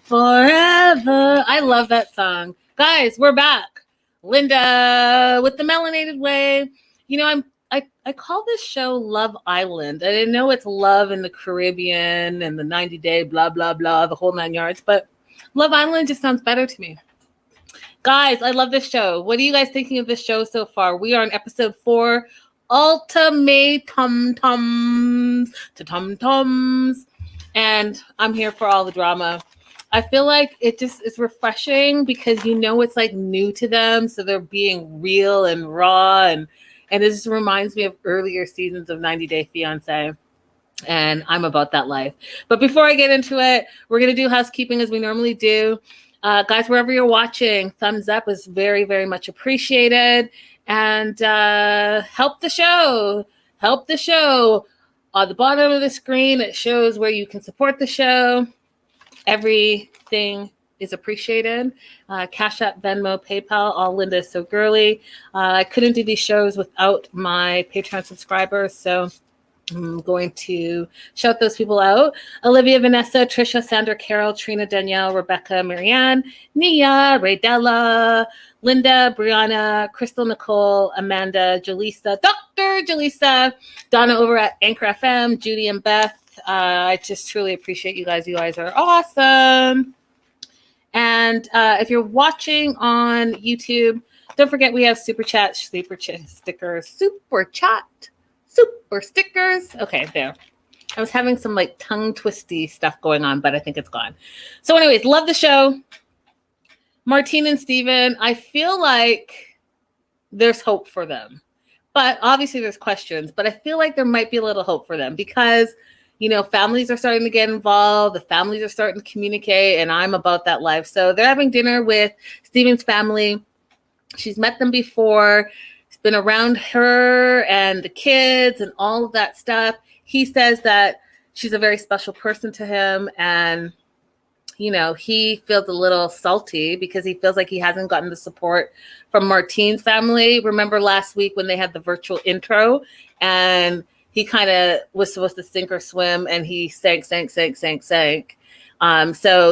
forever. I love that song. Guys, we're back. Linda with the Melanated Way. You know, I call this show Love Island. And I know it's love in the Caribbean and the 90-day blah, blah, blah, the whole 9 yards. But Love Island just sounds better to me. Guys, I love this show. What are you guys thinking of this show so far? We are on episode 4, Ultima-tum-tums to tum-tums. And I'm here for all the drama. I feel like it just is refreshing because you know it's like new to them. So they're being real and raw. And it just reminds me of earlier seasons of 90 Day Fiancé. And I'm about that life. But before I get into it, we're going to do housekeeping as we normally do. Guys, wherever you're watching, thumbs up is very, very much appreciated. And help the show. Help the show. On the bottom of the screen, it shows where you can support the show. Everything is appreciated. Cashapp, Venmo, PayPal, all lindaissogirlie. I couldn't do these shows without my Patreon subscribers, so I'm going to shout those people out. Olivia, Vanessa, Trisha, Sandra, Carol, Trina, Danielle, Rebecca, Marianne, Nia, Raydella, Linda, Brianna, Crystal, Nicole, Amanda, Jaleesa, Dr. Jaleesa, Donna over at Anchor FM, Judy and Beth. I just truly appreciate you guys. You guys are awesome. And if you're watching on YouTube, don't forget we have super chat, super stickers, super stickers. Okay, there. I was having some like tongue twisty stuff going on, but I think it's gone. So anyways, love the show. Martine and Steven, I feel like there's hope for them. But obviously there's questions, but I feel like there might be a little hope for them because, you know, families are starting to get involved. The families are starting to communicate, and I'm about that life. So they're having dinner with Steven's family. She's met them before. He's been around her and the kids and all of that stuff. He says that she's a very special person to him, and you know, he feels a little salty because he feels like he hasn't gotten the support from Martine's family. Remember last week when they had the virtual intro and he kind of was supposed to sink or swim and he sank. So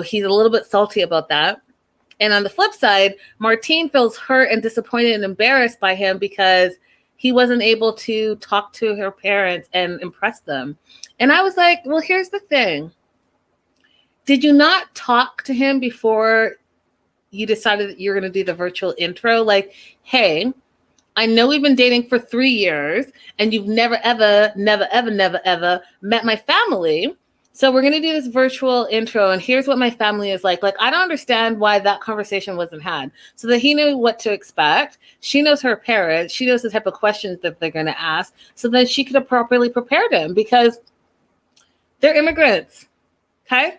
he's a little bit salty about that. And on the flip side, Martine feels hurt and disappointed and embarrassed by him because he wasn't able to talk to her parents and impress them. And I was like, well, here's the thing. Did you not talk to him before you decided that you're going to do the virtual intro? Like, hey, I know we've been dating for 3 years and you've never, ever met my family. So we're going to do this virtual intro and here's what my family is like. Like, I don't understand why that conversation wasn't had so that he knew what to expect. She knows her parents. She knows the type of questions that they're going to ask so that she could have properly prepared him because they're immigrants. Okay.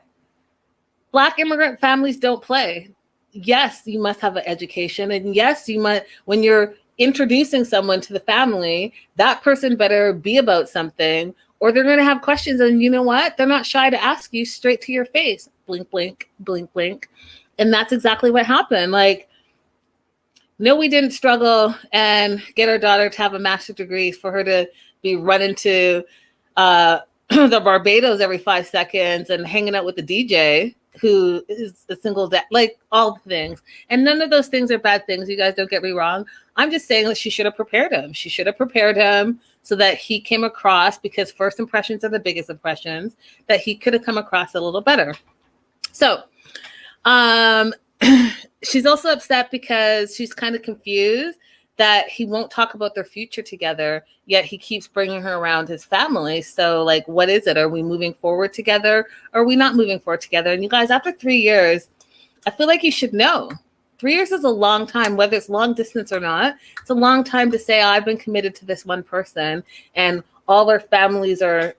Black immigrant families don't play. Yes, you must have an education. And yes, you might, when you're introducing someone to the family, that person better be about something or they're going to have questions. And you know what? They're not shy to ask you straight to your face. Blink, blink, blink, blink. And that's exactly what happened. Like, no, we didn't struggle and get our daughter to have a master's degree for her to be running to the Barbados every 5 seconds and hanging out with the DJ who is a single dad, like all the things. And none of those things are bad things. You guys don't get me wrong. I'm just saying that she should have prepared him. She should have prepared him so that he came across, because first impressions are the biggest impressions, that he could have come across a little better. So she's also upset because she's kind of confused that he won't talk about their future together, yet he keeps bringing her around his family. So, like, what is it? Are we moving forward together? Or are we not moving forward together? And you guys, after 3 years, I feel like you should know. 3 years is a long time, whether it's long distance or not. It's a long time to say, I've been committed to this one person, and all their families are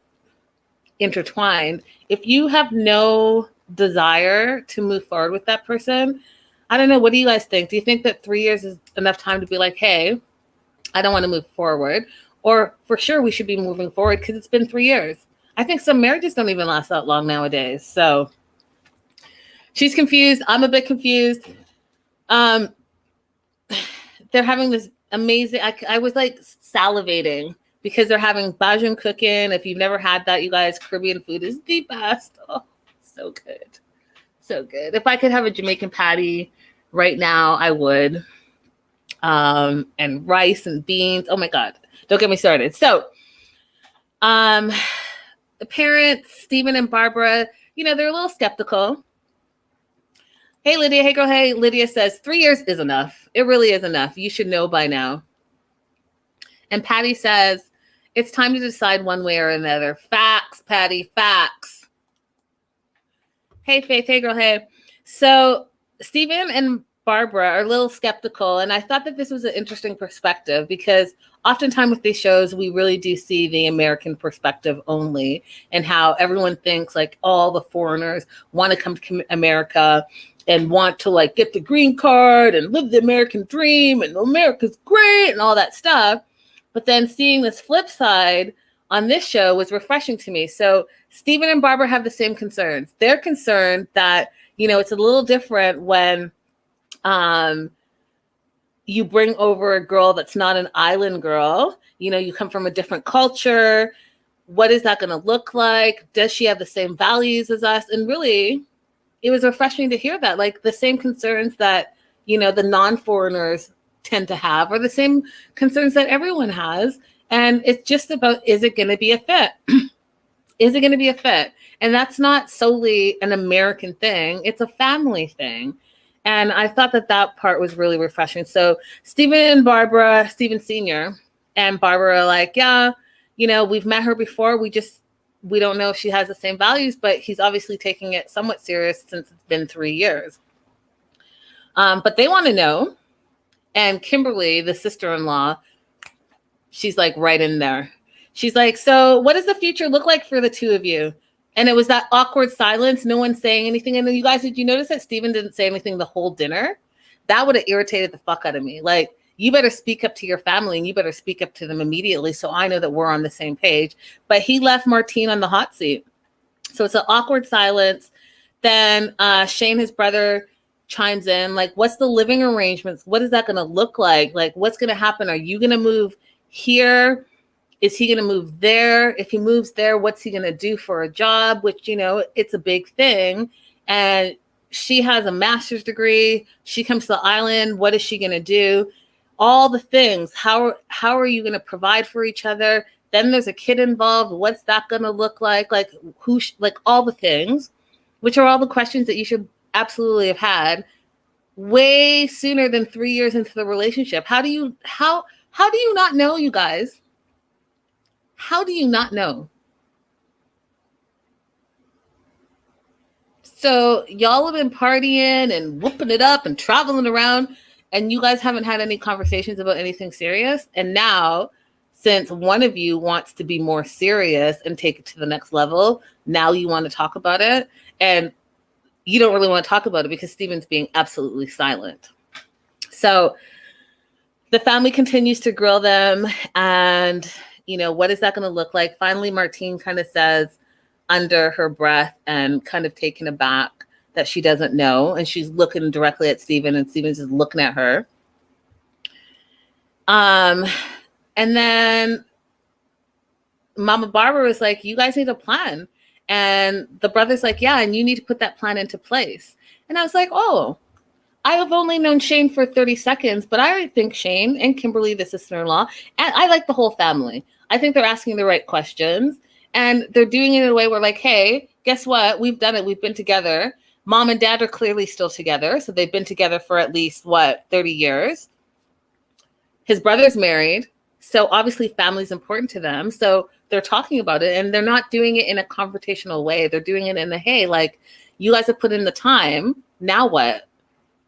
intertwined. If you have no desire to move forward with that person, I don't know. What do you guys think? Do you think that 3 years is enough time to be like, hey, I don't want to move forward? Or for sure we should be moving forward because it's been 3 years. I think some marriages don't even last that long nowadays. So she's confused. I'm a bit confused. They're having this amazing, I was like salivating because they're having bajun cooking. If you've never had that, you guys, Caribbean food is the best. Oh, so good. So good. If I could have a Jamaican patty right now, I would. And rice and beans. Oh my God. Don't get me started. So, the parents, Steven and Barbara, they're a little skeptical. Hey, Lydia. Hey, girl. Hey, Lydia says 3 years is enough. It really is enough. You should know by now. And Patty says, it's time to decide one way or another. Facts, Patty, facts. Hey, Faith. Hey, girl. Hey. So Steven and Barbara are a little skeptical. And I thought that this was an interesting perspective because oftentimes with these shows, we really do see the American perspective only and how everyone thinks like all the foreigners want to come to America and want to like get the green card and live the American dream and America's great and all that stuff. But then seeing this flip side on this show was refreshing to me. So Steven and Barbara have the same concerns. They're concerned that, it's a little different when you bring over a girl that's not an island girl. You come from a different culture. What is that going to look like? Does she have the same values as us? And really, it was refreshing to hear that, like the same concerns that, the non-foreigners tend to have are the same concerns that everyone has. And it's just about, is it going to be a fit? Is it going to be a fit? And that's not solely an American thing. It's a family thing. And I thought that part was really refreshing. So Steven and Barbara, Steven Sr. and Barbara are like, yeah, we've met her before. We don't know if she has the same values, but he's obviously taking it somewhat serious since it's been 3 years. But they want to know. And Kimberly, the sister-in-law, she's like right in there. She's like, so what does the future look like for the two of you? And it was that awkward silence, no one saying anything. And then you guys, did you notice that Steven didn't say anything the whole dinner? That would have irritated the fuck out of me. Like, you better speak up to your family and you better speak up to them immediately so I know that we're on the same page. But he left Martine on the hot seat. So it's an awkward silence. Then Shane, his brother, chimes in, like, what's the living arrangements? What is that going to look like? Like, what's going to happen? Are you going to move here? Is he going to move there? If he moves there, what's he going to do for a job? Which, it's a big thing. And she has a master's degree. She comes to the island. What is she going to do? All the things. How are you going to provide for each other? Then there's a kid involved. What's that going to look like? Like all the things, which are all the questions that you should absolutely have had way sooner than 3 years into the relationship. How do you not know, you guys? How do you not know? So y'all have been partying and whooping it up and traveling around, and you guys haven't had any conversations about anything serious. And now, since one of you wants to be more serious and take it to the next level, now you want to talk about it. And you don't really want to talk about it because Steven's being absolutely silent. So the family continues to grill them. And, what is that going to look like? Finally, Martine kind of says under her breath and kind of taken aback that she doesn't know. And she's looking directly at Steven and Steven's just looking at her. And then Mama Barbara was like, you guys need a plan. And the brother's like, yeah, and you need to put that plan into place. And I was like, oh, I have only known Shane for 30 seconds, but I think Shane and Kimberly, the sister-in-law, and I like the whole family. I think they're asking the right questions and they're doing it in a way where like, hey, guess what? We've done it. We've been together. Mom and dad are clearly still together. So they've been together for at least 30 years. His brother's married. So obviously family's important to them. So they're talking about it and they're not doing it in a confrontational way. They're doing it in a, hey, like you guys have put in the time. Now what?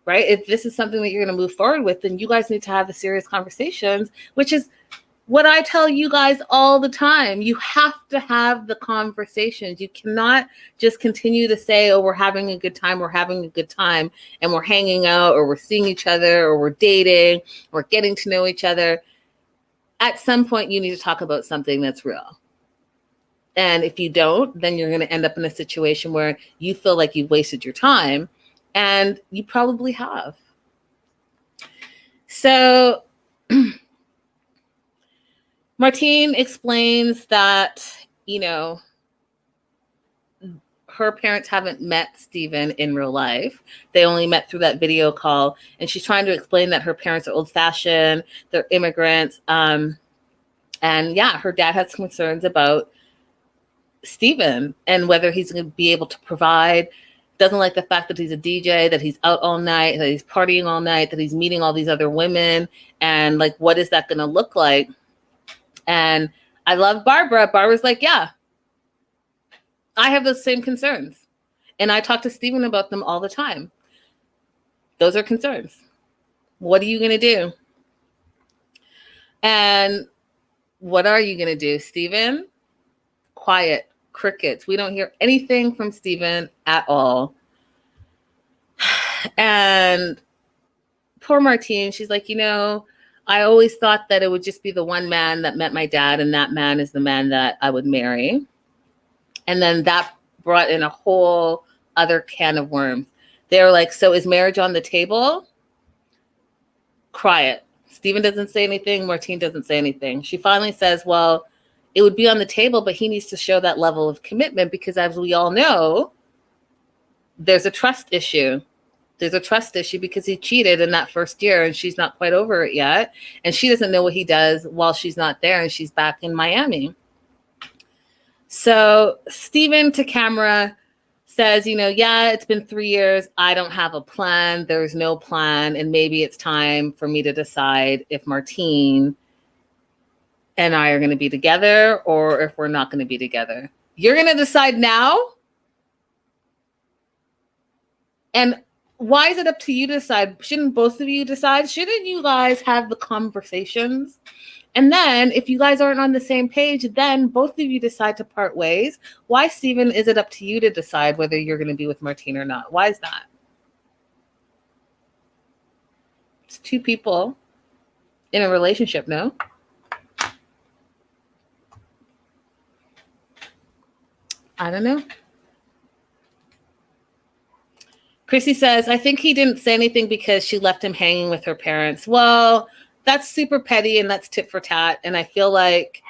Right? If this is something that you're going to move forward with, then you guys need to have the serious conversations, which is what I tell you guys all the time. You have to have the conversations. You cannot just continue to say, oh, we're having a good time. We're having a good time and we're hanging out or we're seeing each other or we're dating or getting to know each other. At some point, you need to talk about something that's real. And if you don't, then you're going to end up in a situation where you feel like you've wasted your time. And you probably have. So Martine explains that, her parents haven't met Steven in real life. They only met through that video call. And she's trying to explain that her parents are old fashioned, they're immigrants. And yeah, her dad has concerns about Steven and whether he's going to be able to provide. Doesn't like the fact that he's a DJ, that he's out all night, that he's partying all night, that he's meeting all these other women. And like, what is that going to look like? And I love Barbara. Barbara's like, yeah, I have those same concerns. And I talk to Steven about them all the time. Those are concerns. What are you going to do? And what are you going to do, Steven? Quiet, crickets. We don't hear anything from Steven at all. And poor Martine, she's like, I always thought that it would just be the one man that met my dad, and that man is the man that I would marry. And then that brought in a whole other can of worms. They're like, so is marriage on the table? Quiet. Steven doesn't say anything. Martine doesn't say anything. She finally says, well, it would be on the table, but he needs to show that level of commitment because, as we all know, there's a trust issue. There's a trust issue because he cheated in that first year and she's not quite over it yet. And she doesn't know what he does while she's not there and she's back in Miami. So Steven to camera says, yeah, it's been 3 years. I don't have a plan. There's no plan. And maybe it's time for me to decide if Martine and I are going to be together or if we're not going to be together. You're going to decide now? And why is it up to you to decide? Shouldn't both of you decide? Shouldn't you guys have the conversations? And then if you guys aren't on the same page, then both of you decide to part ways. Why, Steven, is it up to you to decide whether you're going to be with Martine or not? Why is that? It's two people in a relationship, no? I don't know. Chrissy says, I think he didn't say anything because she left him hanging with her parents. Well, that's super petty and that's tit for tat. And I feel like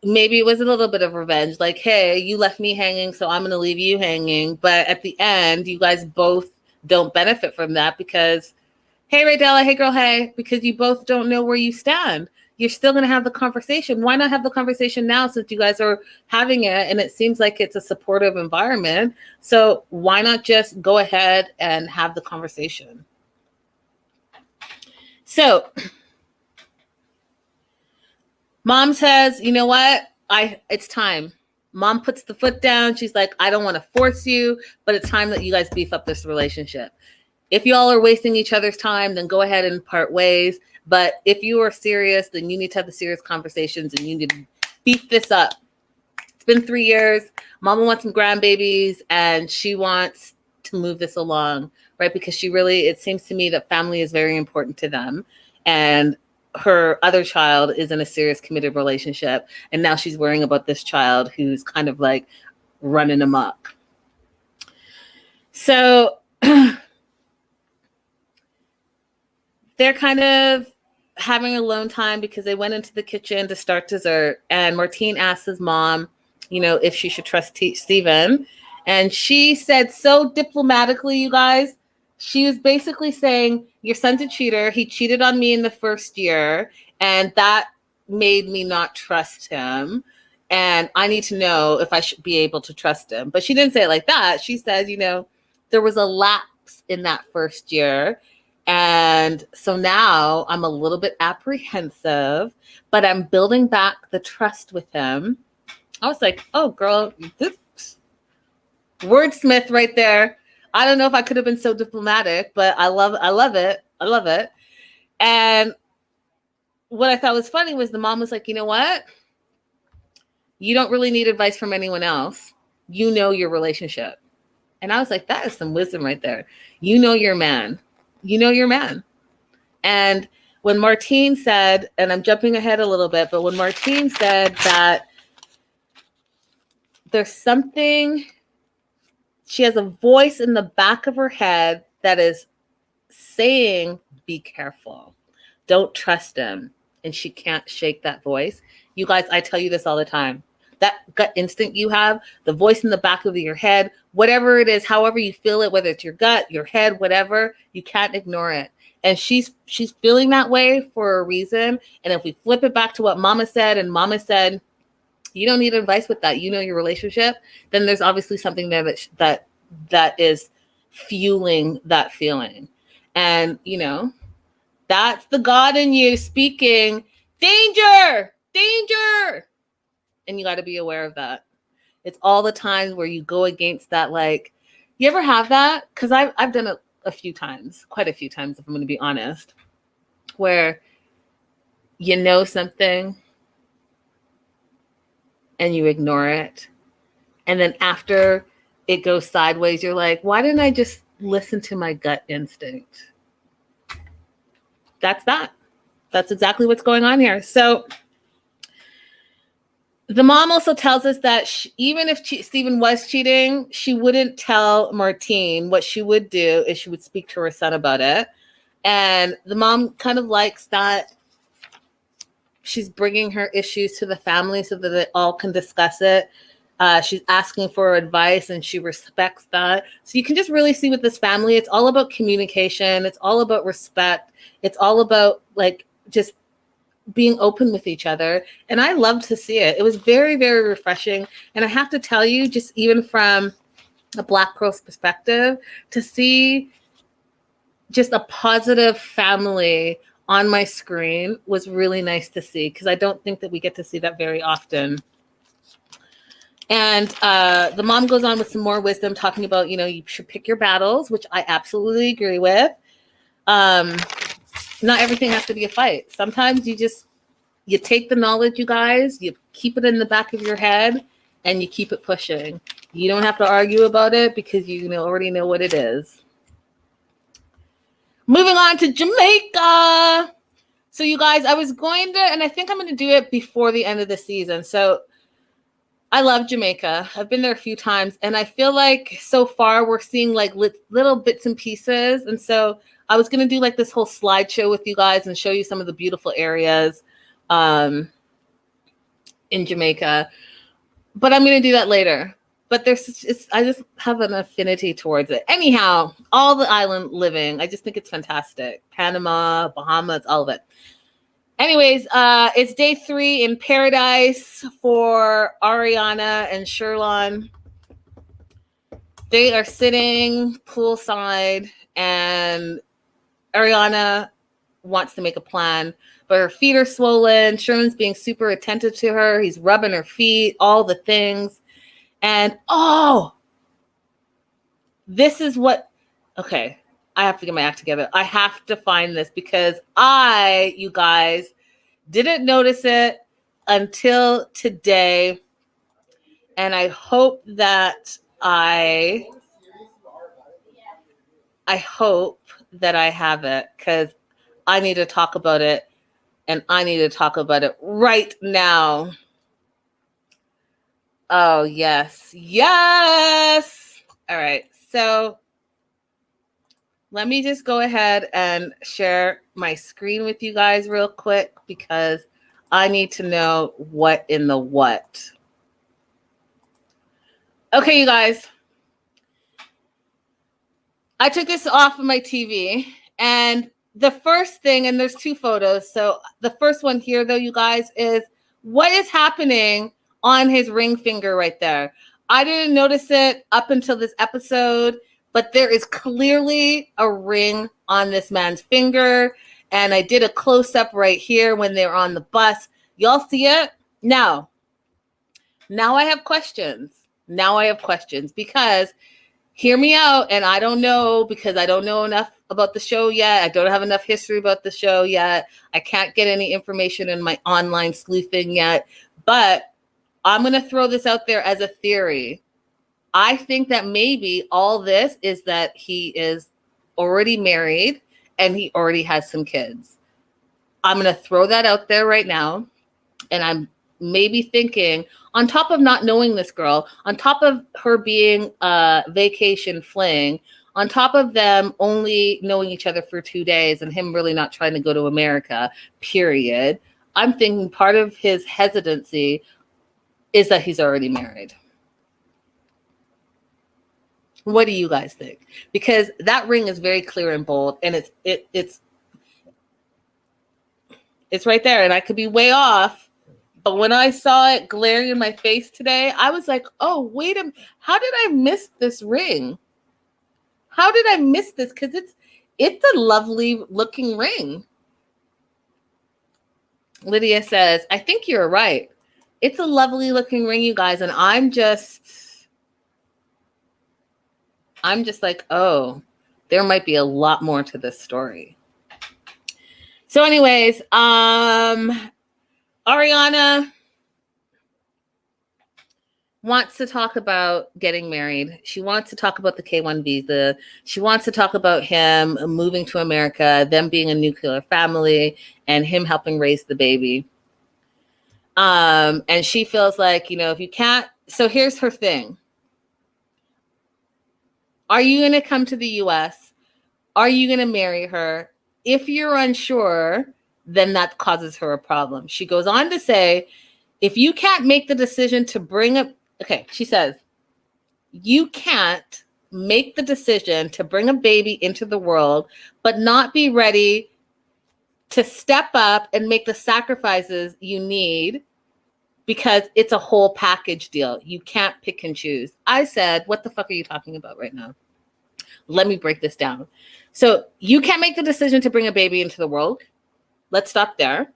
maybe it was a little bit of revenge. Like, hey, you left me hanging, so I'm going to leave you hanging. But at the end, you guys both don't benefit from that because, hey, Raydella, hey, girl, hey, because you both don't know where you stand. You're still going to have the conversation. Why not have the conversation now since you guys are having it and it seems like it's a supportive environment? So why not just go ahead and have the conversation? So Mom says, you know what? It's time. Mom puts the foot down. She's like, I don't want to force you, but it's time that you guys beef up this relationship. If y'all are wasting each other's time, then go ahead and part ways. But if you are serious, then you need to have the serious conversations and you need to beef this up. It's been 3 years. Mama wants some grandbabies and she wants to move this along, right? Because it seems to me that family is very important to them. And her other child is in a serious committed relationship. And now she's worrying about this child who's kind of like running amok. So they're kind of having alone time because they went into the kitchen to start dessert. And Martine asked his mom, if she should trust Steven. And she said so diplomatically, you guys, she was basically saying, your son's a cheater. He cheated on me in the first year. And that made me not trust him. And I need to know if I should be able to trust him. But she didn't say it like that. She said, there was a lapse in that first year. And so now I'm a little bit apprehensive, but I'm building back the trust with him. I was like, oh, girl, this wordsmith right there. I don't know if I could have been so diplomatic, but I love it. I love it. And what I thought was funny was the mom was like, you know what? You don't really need advice from anyone else. You know your relationship. And I was like, that is some wisdom right there. You know your man. You know your man. And when Martine said, and I'm jumping ahead a little bit, but when Martine said that there's something, she has a voice in the back of her head that is saying, be careful. Don't trust him. And she can't shake that voice. You guys, I tell you this all the time. that gut instinct you have, the voice in the back of your head, whatever it is, however you feel it, whether it's your gut, your head, whatever, you can't ignore it. And she's feeling that way for a reason. And if we flip it back to what Mama said, and Mama said, you don't need advice with that, you know your relationship, then there's obviously something there that is fueling that feeling. And, you know, that's the God in you speaking, danger, danger. And you got to be aware of that. It's all the times where you go against that. Like, you ever have that? Because I've done it a few times, quite a few times, if I'm going to be honest, where you know something and you ignore it. And then after it goes sideways, you're like, why didn't I just listen to my gut instinct? That's that. That's exactly what's going on here. So the mom also tells us that even if Steven was cheating, she wouldn't tell Martine. What she would do is she would speak to her son about it. And the mom kind of likes that she's bringing her issues to the family so that they all can discuss it. She's asking for advice and she respects that. So you can just really see with this family, it's all about communication. It's all about respect. It's all about like just being open with each other. And I loved to see it. It was very, very refreshing. And I have to tell you, just even from a Black girl's perspective, to see just a positive family on my screen was really nice to see, because I don't think that we get to see that very often. And the mom goes on with some more wisdom, talking about, you know, you should pick your battles, which I absolutely agree with. Not everything has to be a fight. Sometimes you take the knowledge, you guys, you keep it in the back of your head and you keep it pushing. You don't have to argue about it because you already know what it is. Moving on to Jamaica. So you guys, I was going to, and I think I'm going to do it before the end of the season. So I love Jamaica. I've been there a few times, and I feel like so far we're seeing like little bits and pieces. And so I was going to do like this whole slideshow with you guys and show you some of the beautiful areas in Jamaica, but I'm going to do that later. But I just have an affinity towards it. Anyhow, all the island living, I just think it's fantastic. Panama, Bahamas, all of it. Anyways, it's day 3 in paradise for Ariana and Sherlon. They are sitting poolside, and Ariana wants to make a plan, but her feet are swollen. Sherlon's being super attentive to her. He's rubbing her feet, all the things. And this is what, okay, I have to get my act together. I have to find this because you guys, didn't notice it until today. And I hope that I have it, because I need to talk about it, and I need to talk about it right now. Oh, yes. Yes. All right. So let me just go ahead and share my screen with you guys real quick, because I need to know what in the what. Okay, you guys. I took this off of my TV, and the first thing, and there's 2 photos. So the first one here, though, you guys, is what is happening on his ring finger right there. I didn't notice it up until this episode, but there is clearly a ring on this man's finger. And I did a close-up right here when they were on the bus. Y'all see it? Now I have questions. Because hear me out, and I don't know, because I don't know enough about the show yet. I don't have enough history about the show yet. I can't get any information in my online sleuthing yet. But I'm going to throw this out there as a theory. I think that maybe all this is that he is already married and he already has some kids. I'm going to throw that out there right now. And I'm maybe thinking, on top of not knowing this girl, on top of her being a vacation fling, on top of them only knowing each other for 2 days and him really not trying to go to America, period, I'm thinking part of his hesitancy is that he's already married. What do you guys think? Because that ring is very clear and bold, and it's right there, and I could be way off. But when I saw it glaring in my face today, I was like, oh, wait a minute. How did I miss this ring? How did I miss this? Because it's a lovely looking ring. Lydia says, I think you're right. It's a lovely looking ring, you guys. And I'm just like, oh, there might be a lot more to this story. So anyways, Ariana wants to talk about getting married. She wants to talk about the K-1 visa. She wants to talk about him moving to America, them being a nuclear family, and him helping raise the baby. And she feels like, if you can't, so here's her thing. Are you going to come to the US? Are you going to marry her? If you're unsure, then that causes her a problem. She goes on to say, if you can't make the decision to bring up, she says, you can't make the decision to bring a baby into the world, but not be ready to step up and make the sacrifices you need because it's a whole package deal. You can't pick and choose. I said, what the fuck are you talking about right now? Let me break this down. So you can't make the decision to bring a baby into the world. Let's stop there.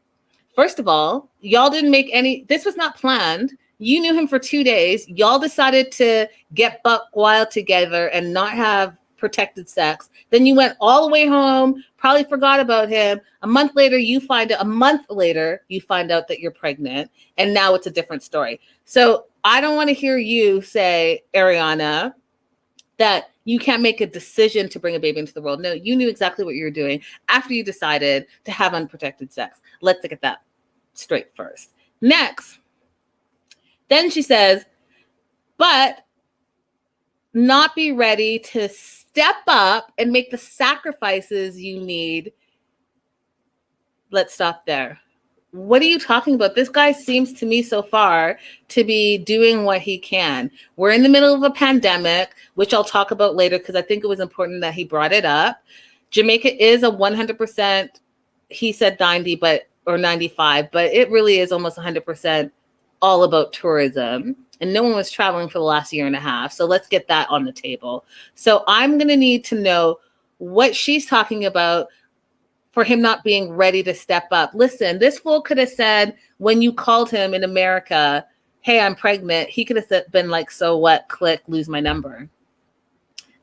First of all, y'all didn't make this was not planned. You knew him for 2 days. Y'all decided to get buck wild together and not have protected sex. Then you went all the way home, probably forgot about him. A month later, you find out that you're pregnant, and now it's a different story. So I don't want to hear you say, Ariana, that you can't make a decision to bring a baby into the world. No, you knew exactly what you were doing after you decided to have unprotected sex. Let's get that straight first. Next, then she says, but not be ready to step up and make the sacrifices you need. Let's stop there. What are you talking about? This guy seems to me so far to be doing what he can. We're in the middle of a pandemic, which I'll talk about later because I think it was important that he brought it up. Jamaica is a 100%, he said 90, or 95, but it really is almost 100% all about tourism. And no one was traveling for the last year and a half. So let's get that on the table. So I'm going to need to know what she's talking about for him not being ready to step up. Listen, this fool could have said when you called him in America, hey, I'm pregnant. He could have been like, so what? Click, lose my number.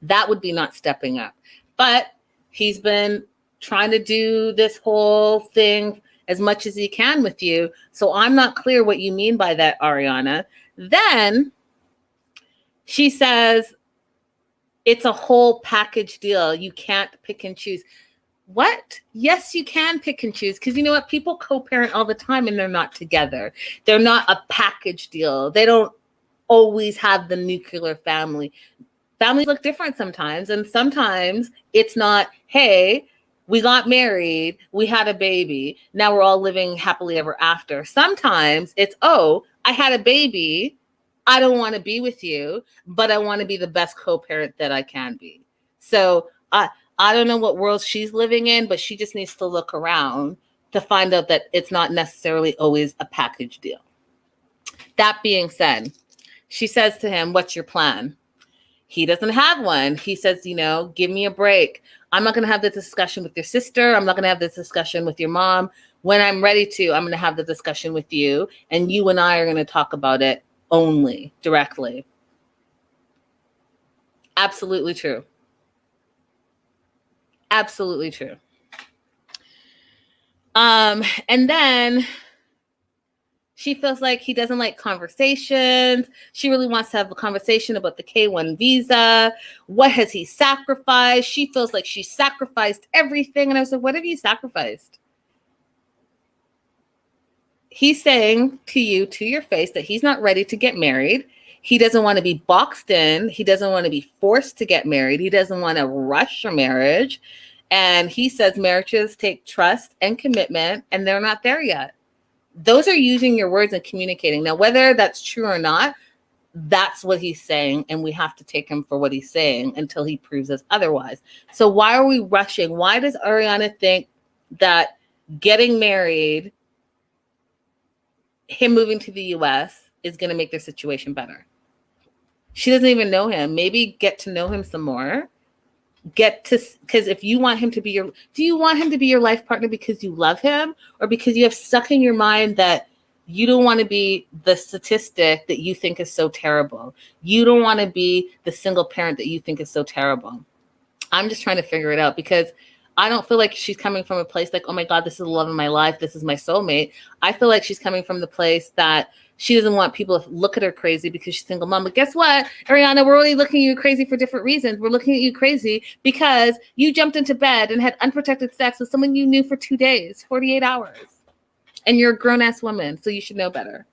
That would be not stepping up. But he's been trying to do this whole thing as much as he can with you. So I'm not clear what you mean by that, Ariana. Then she says, it's a whole package deal. You can't pick and choose. What? Yes, you can pick and choose. Because you know what? People co-parent all the time and they're not together. They're not a package deal. They don't always have the nuclear family. Families look different sometimes. And sometimes it's not, hey, we got married, we had a baby, now we're all living happily ever after. Sometimes it's, oh, I had a baby, I don't want to be with you, but I want to be the best co-parent that I can be. So I don't know what world she's living in, but she just needs to look around to find out that it's not necessarily always a package deal. That being said, she says to him, what's your plan? He doesn't have one. He says, give me a break. I'm not going to have this discussion with your sister. I'm not going to have this discussion with your mom. When I'm ready to, I'm going to have the discussion with you. And you and I are going to talk about it only, directly. Absolutely true. Absolutely true. And then she feels like he doesn't like conversations. She really wants to have a conversation about the K-1 visa. What has he sacrificed? She feels like she sacrificed everything. And I was like, what have you sacrificed? He's saying to you, to your face, that he's not ready to get married. He doesn't want to be boxed in. He doesn't want to be forced to get married. He doesn't want to rush a marriage. And he says marriages take trust and commitment, and they're not there yet. Those are using your words and communicating. Now, whether that's true or not, that's what he's saying, and we have to take him for what he's saying until he proves us otherwise. So why are we rushing? Why does Ariana think that getting married, him moving to the US, is going to make their situation better? She doesn't even know him. Maybe get to know him some more. Because if you want him to be do you want him to be your life partner because you love him, or because you have stuck in your mind that you don't want to be the statistic that you think is so terrible? You don't want to be the single parent that you think is so terrible. I'm just trying to figure it out, because I don't feel like she's coming from a place like, oh my God, this is the love of my life, this is my soulmate. I feel like she's coming from the place that she doesn't want people to look at her crazy because she's single mom. But guess what, Ariana, we're only looking at you crazy for different reasons. We're looking at you crazy because you jumped into bed and had unprotected sex with someone you knew for 2 days, 48 hours. And you're a grown-ass woman, so you should know better.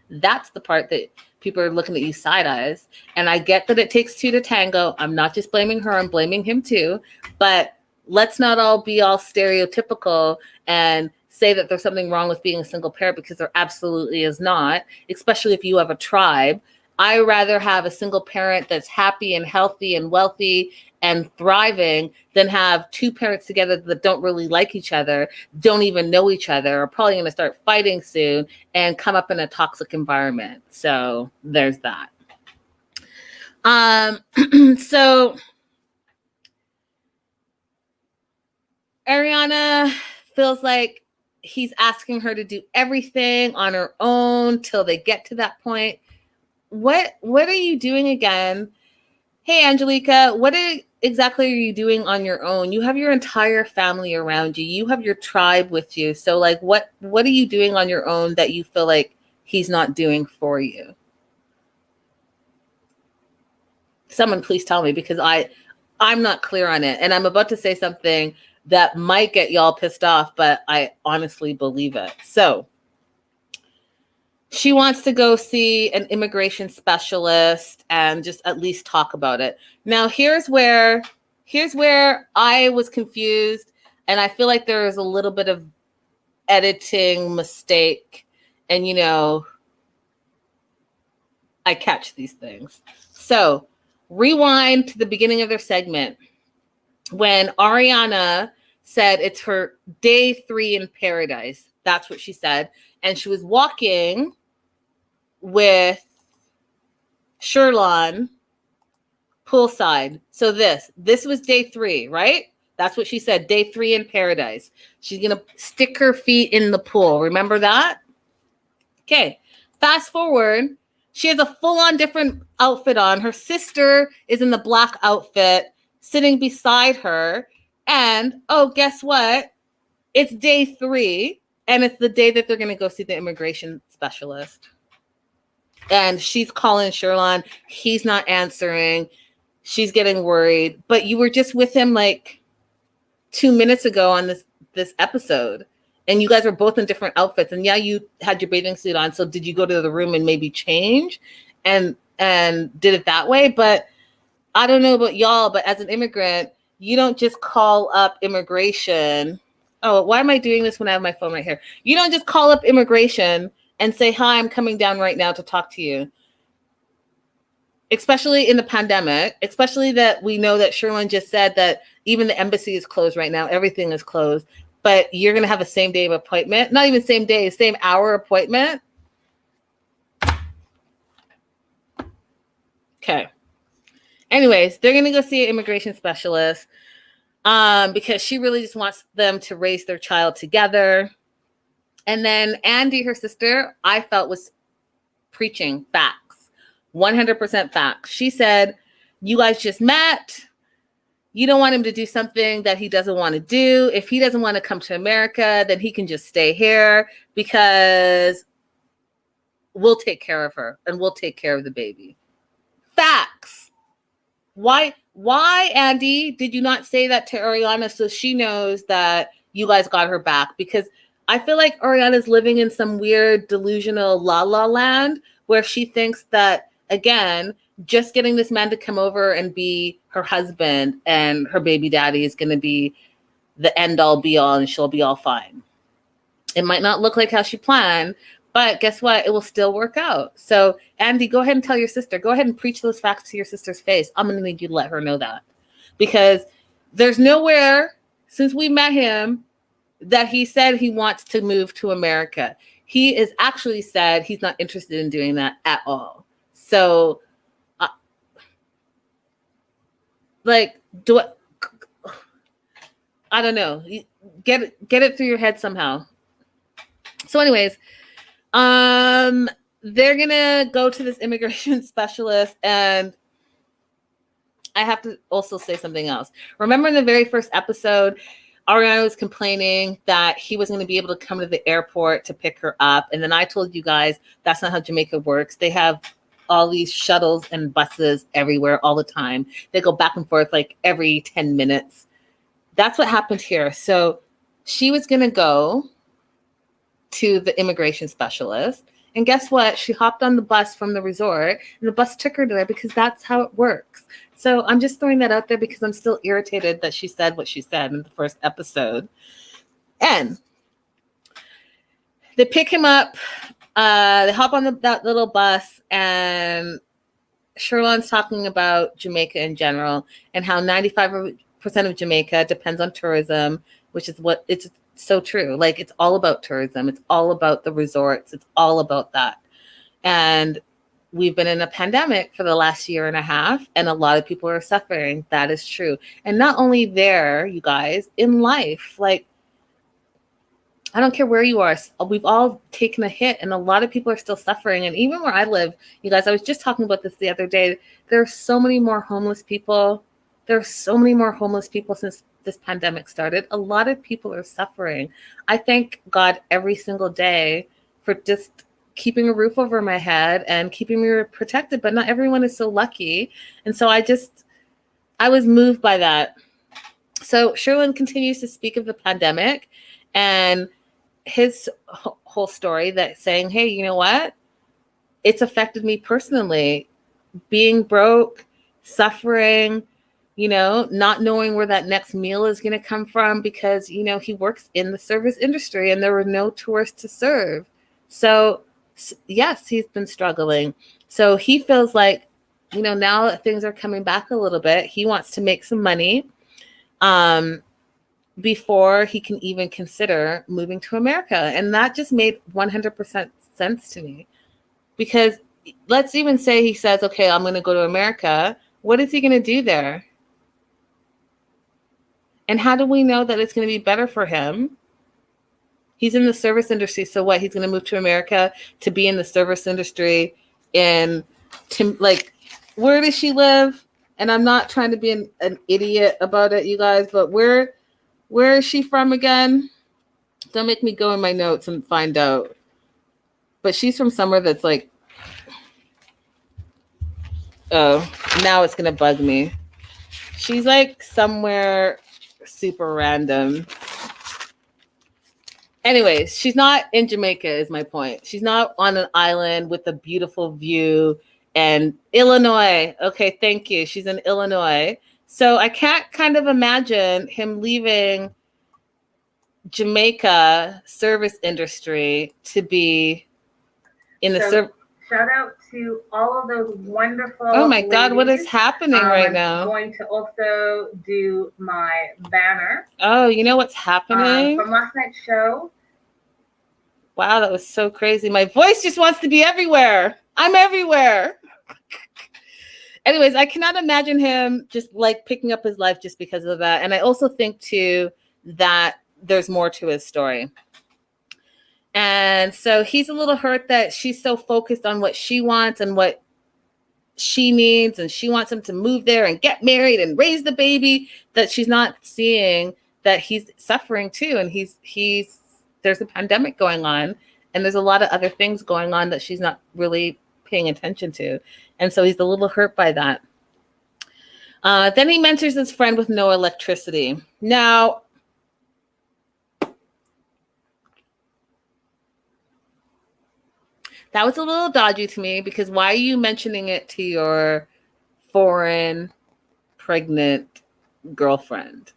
That's the part that people are looking at you side eyes. And I get that it takes two to tango. I'm not just blaming her, I'm blaming him too. But let's not all be all stereotypical and say that there's something wrong with being a single parent, because there absolutely is not, especially if you have a tribe. I rather have a single parent that's happy and healthy and wealthy and thriving than have two parents together that don't really like each other, don't even know each other, are probably going to start fighting soon and come up in a toxic environment. So there's that. So Ariana feels like he's asking her to do everything on her own till they get to that point. What are you doing again? Hey, Angelica, exactly are you doing on your own? You have your entire family around you. You have your tribe with you. So like, what are you doing on your own that you feel like he's not doing for you? Someone please tell me, because I'm not clear on it. And I'm about to say something that might get y'all pissed off, but I honestly believe it. So she wants to go see an immigration specialist and just at least talk about it. Now, here's where I was confused, and I feel like there is a little bit of editing mistake. And, I catch these things. So rewind to the beginning of their segment when Ariana said it's her day 3 in paradise. That's what she said. And she was walking with Sherlon poolside. So this was day 3, right? That's what she said, day 3 in paradise. She's going to stick her feet in the pool. Remember that? Okay. Fast forward. She has a full-on different outfit on. Her sister is in the black outfit sitting beside her. And, oh, guess what? It's day 3, and it's the day that they're going to go see the immigration specialist. And she's calling Sherlon. He's not answering. She's getting worried. But you were just with him like 2 minutes ago on this episode. And you guys were both in different outfits. And yeah, you had your bathing suit on. So did you go to the room and maybe change and did it that way? But I don't know about y'all, but as an immigrant, you don't just call up immigration. Oh, why am I doing this when I have my phone right here? You don't just call up immigration and say, hi, I'm coming down right now to talk to you. Especially in the pandemic, especially that we know that Sherlon just said that even the embassy is closed right now. Everything is closed. But you're going to have a same day of appointment. Not even same day, same hour appointment. Okay. Anyways, they're going to go see an immigration specialist because she really just wants them to raise their child together. And then Andy, her sister, I felt was preaching facts, 100% facts. She said, you guys just met. You don't want him to do something that he doesn't want to do. If he doesn't want to come to America, then he can just stay here because we'll take care of her and we'll take care of the baby. Facts. Why, Andy, did you not say that to Ariana so she knows that you guys got her back? Because I feel like Ariana's living in some weird delusional la land where she thinks that, again, just getting this man to come over and be her husband and her baby daddy is going to be the end all be all and she'll be all fine. It might not look like how she planned, but guess what? It will still work out. So, Andy, go ahead and tell your sister. Go ahead and preach those facts to your sister's face. I'm going to need you to let her know that. Because there's nowhere since we met him that he said he wants to move to America. He has actually said he's not interested in doing that at all. So, I don't know. Get it through your head somehow. So anyways, they're going to go to this immigration specialist, and I have to also say something else. Remember in the very first episode, Ariana was complaining that he was going to be able to come to the airport to pick her up. And then I told you guys that's not how Jamaica works. They have all these shuttles and buses everywhere all the time. They go back and forth like every 10 minutes. That's what happened here. So she was going to go to the immigration specialist. And guess what? She hopped on the bus from the resort, and the bus took her there because that's how it works. So I'm just throwing that out there because I'm still irritated that she said what she said in the first episode. And they pick him up. They hop on that little bus, and Sherlon's talking about Jamaica in general and how 95% of Jamaica depends on tourism, which is what it's so true. Like, it's all about tourism. It's all about the resorts. It's all about that. And we've been in a pandemic for the last year and a half, and a lot of people are suffering. That is true. And not only there, you guys, in life, like, I don't care where you are. We've all taken a hit, and a lot of people are still suffering. And even where I live, you guys, I was just talking about this the other day. There are so many more homeless people. There are so many more homeless people since this pandemic started. A lot of people are suffering. I thank God every single day for just keeping a roof over my head and keeping me protected, but not everyone is so lucky. And so I was moved by that. So Sherlon continues to speak of the pandemic and his whole story, that saying, hey, you know what? It's affected me personally. Being broke, suffering, not knowing where that next meal is going to come from because, he works in the service industry and there were no tourists to serve. So yes, he's been struggling. So he feels like, now that things are coming back a little bit, he wants to make some money before he can even consider moving to America. And that just made 100% sense to me, because let's even say he says, okay, I'm going to go to America. What is he going to do there? And how do we know that it's going to be better for him? He's in the service industry. So what? He's going to move to America to be in the service industry where does she live? And I'm not trying to be an idiot about it, you guys, but where is she from again? Don't make me go in my notes and find out. But she's from somewhere that's like, oh, now it's going to bug me. She's like somewhere super random. Anyways, she's not in Jamaica is my point. She's not on an island with a beautiful view and Illinois. Okay, thank you. She's in Illinois. So I can't kind of imagine him leaving Jamaica service industry to be in the service. Shout out to all of those wonderful. Oh my God, what is happening right now? I'm going to also do my banner. Oh, you know what's happening? From last night's show. Wow, that was so crazy. My voice just wants to be everywhere. I'm everywhere. Anyways, I cannot imagine him just like picking up his life just because of that. And I also think too that there's more to his story. And so he's a little hurt that she's so focused on what she wants and what she needs, and she wants him to move there and get married and raise the baby, that she's not seeing that he's suffering too. And there's a pandemic going on, and there's a lot of other things going on that she's not really paying attention to. And so he's a little hurt by that. Then he mentors his friend with no electricity. Now, that was a little dodgy to me, because why are you mentioning it to your foreign pregnant girlfriend?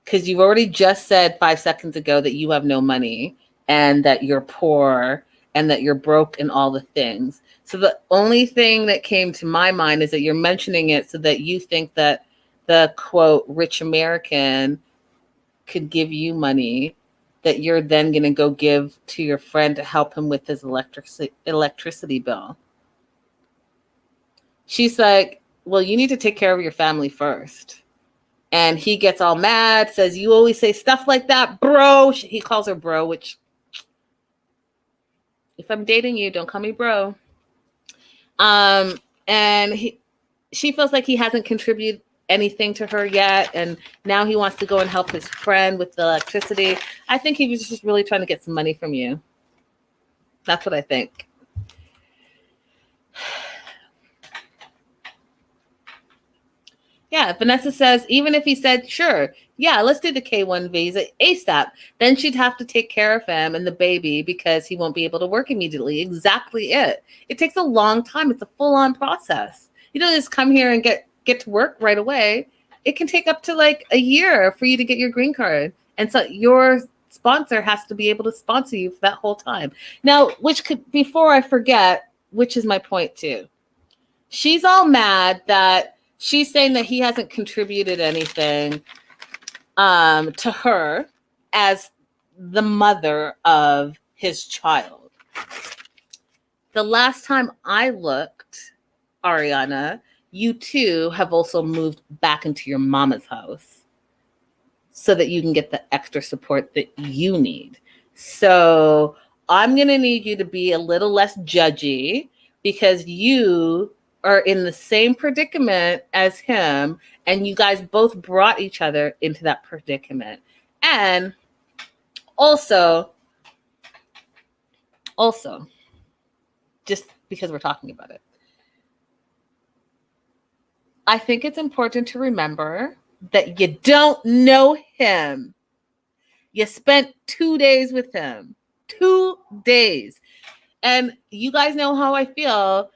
Because you've already just said 5 seconds ago that you have no money. and that you're poor and that you're broke and all the things. So the only thing that came to my mind is that you're mentioning it so that you think that the quote rich American could give you money that you're then going to go give to your friend to help him with his electricity bill. She's like, well, you need to take care of your family first. And he gets all mad, says, you always say stuff like that, bro. He calls her bro, which if I'm dating you, don't call me bro. And she feels like he hasn't contributed anything to her yet, and now he wants to go and help his friend with the electricity. I think he was just really trying to get some money from you. That's what I think. Yeah, Vanessa says, even if he said, sure, yeah, let's do the K1 visa ASAP, then she'd have to take care of him and the baby because he won't be able to work immediately. Exactly it. It takes a long time. It's a full-on process. You don't just come here and get to work right away. It can take up to like a year for you to get your green card. And so your sponsor has to be able to sponsor you for that whole time. Now, before I forget, which is my point too. She's all mad that she's saying that he hasn't contributed anything to her as the mother of his child. The last time I looked, Aryanna, you too have also moved back into your mama's house so that you can get the extra support that you need. So I'm going to need you to be a little less judgy because you are in the same predicament as him, and you guys both brought each other into that predicament. And also, just because we're talking about it, I think it's important to remember that you don't know him. You spent 2 days with him. 2 days. And you guys know how I feel.